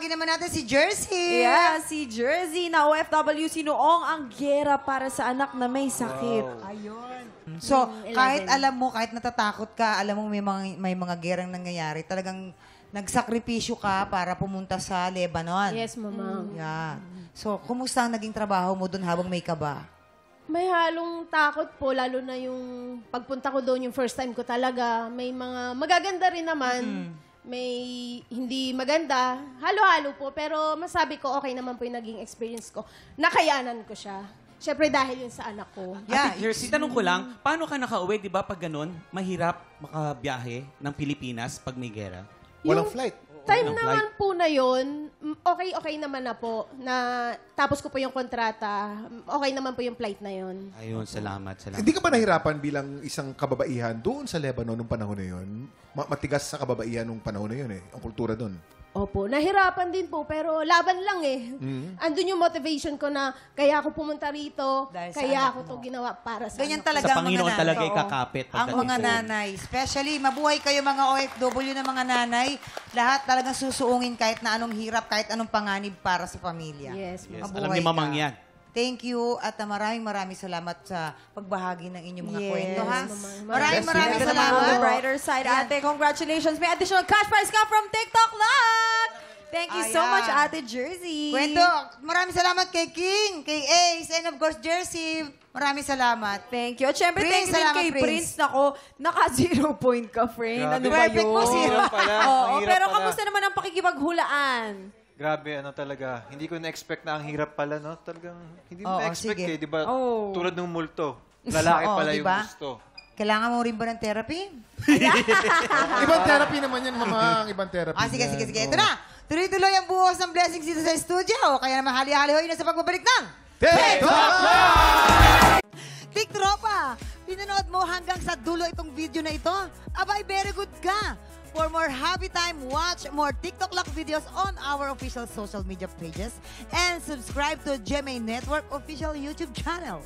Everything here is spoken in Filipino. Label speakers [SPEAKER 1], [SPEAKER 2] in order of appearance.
[SPEAKER 1] Tawagin naman natin si Jersey.
[SPEAKER 2] Yeah, si Jersey na OFW, sinuong ang gera para sa anak na may sakit.
[SPEAKER 1] Ayun. So, kahit alam mo, kahit natatakot ka, alam mo may mga gerang nangyayari, talagang nagsakripisyo ka para pumunta sa Lebanon.
[SPEAKER 3] Yes, Mama.
[SPEAKER 1] Yeah. So, kumusta ang naging trabaho mo doon habang may kaba?
[SPEAKER 3] May halong takot po, lalo na yung pagpunta ko doon, yung first time ko talaga. May mga magaganda rin naman. May hindi maganda. Halo-halo po. Pero masabi ko, okay naman po yung naging experience ko. Nakayanan ko siya. Siyempre dahil yun sa anak ko.
[SPEAKER 1] Yeah.
[SPEAKER 4] Ate Jersey, tanong ko lang, paano ka nakauwi? Di ba pag ganun, mahirap makabiyahe ng Pilipinas pag may gera?
[SPEAKER 5] Walang flight.
[SPEAKER 3] Time naman po na yun, okay naman na po. Tapos ko po yung kontrata, okay naman po yung flight na yun.
[SPEAKER 4] Ayun, salamat.
[SPEAKER 5] Hindi ka ba nahirapan bilang isang kababaihan doon sa Lebanon nung panahon na yun? Matigas sa kababaihan nung panahon na yun ang kultura doon.
[SPEAKER 3] Opo, nahirapan din po, pero laban lang eh. Andun yung motivation ko na kaya ako pumunta rito,
[SPEAKER 1] Dahil sa
[SPEAKER 3] kaya
[SPEAKER 1] anak
[SPEAKER 3] ako to ginawa para sa
[SPEAKER 1] Ganyan
[SPEAKER 3] anak ko.
[SPEAKER 1] talaga
[SPEAKER 4] Sa
[SPEAKER 1] ang mga
[SPEAKER 4] Panginoon
[SPEAKER 1] nanay.
[SPEAKER 4] talaga
[SPEAKER 1] Oo.
[SPEAKER 4] ikakapit.
[SPEAKER 1] Ang mga nanay. Especially, mabuhay kayo mga OFW na mga nanay. Lahat talagang susuungin kahit na anong hirap, kahit anong panganib para sa pamilya.
[SPEAKER 3] Yes,
[SPEAKER 4] Yes,
[SPEAKER 1] Mabuhay
[SPEAKER 4] alam ni Mamang
[SPEAKER 1] ka.
[SPEAKER 4] yan.
[SPEAKER 1] Thank you at maraming salamat sa pagbahagi ng inyong mga kwento, ha?
[SPEAKER 3] Mamang.
[SPEAKER 1] Maraming
[SPEAKER 2] Ito naman on
[SPEAKER 1] salamat.
[SPEAKER 2] the brighter side, ate. Congratulations. May additional cash prize ka from TikTok Luck! Thank you so
[SPEAKER 1] Ayan.
[SPEAKER 2] much, Ate Jersey.
[SPEAKER 1] Kwento, maraming salamat kay King, kay Ace, and of course, Jersey. Maraming salamat.
[SPEAKER 2] Thank you. At syempre,
[SPEAKER 1] Prince,
[SPEAKER 2] thank you din
[SPEAKER 1] salamat,
[SPEAKER 2] kay
[SPEAKER 1] Prince.
[SPEAKER 2] Prince. Nako, naka-0 point ka, friend.
[SPEAKER 6] Grabe.
[SPEAKER 2] Ano ba
[SPEAKER 1] Perfect
[SPEAKER 2] yun?
[SPEAKER 1] mo, zero.
[SPEAKER 6] Mahirap pala.
[SPEAKER 2] Oo,
[SPEAKER 6] Mahirap
[SPEAKER 2] pero
[SPEAKER 6] pala.
[SPEAKER 2] kamusta naman ang pakikipaghulaan?
[SPEAKER 6] Grabe, ano talaga. Hindi ko na-expect na ang hirap pala, no? Talagang hindi
[SPEAKER 1] Oo,
[SPEAKER 6] na-expect
[SPEAKER 1] sige.
[SPEAKER 6] di ba?
[SPEAKER 2] Oh.
[SPEAKER 6] Tulad ng multo. Lalaki
[SPEAKER 1] Oo,
[SPEAKER 6] pala
[SPEAKER 1] di
[SPEAKER 6] yung
[SPEAKER 1] ba?
[SPEAKER 6] gusto.
[SPEAKER 1] Kailangan mo rin ba ng therapy?
[SPEAKER 5] Ibang therapy naman yan, mga ibang therapy.
[SPEAKER 1] Sige.
[SPEAKER 5] yan.
[SPEAKER 1] Ito na. Tuloy-tuloy ang buhos ng blessings dito sa studio. Kaya naman hali-hali-hoy na sa pagbabalik ng
[SPEAKER 5] TikTok!
[SPEAKER 1] TikTropa! Pinanood mo hanggang sa dulo itong video na ito? Abay, very good ka! For more happy time, watch more TikTok Lock videos on our official social media pages and subscribe to GMA Network official YouTube channel.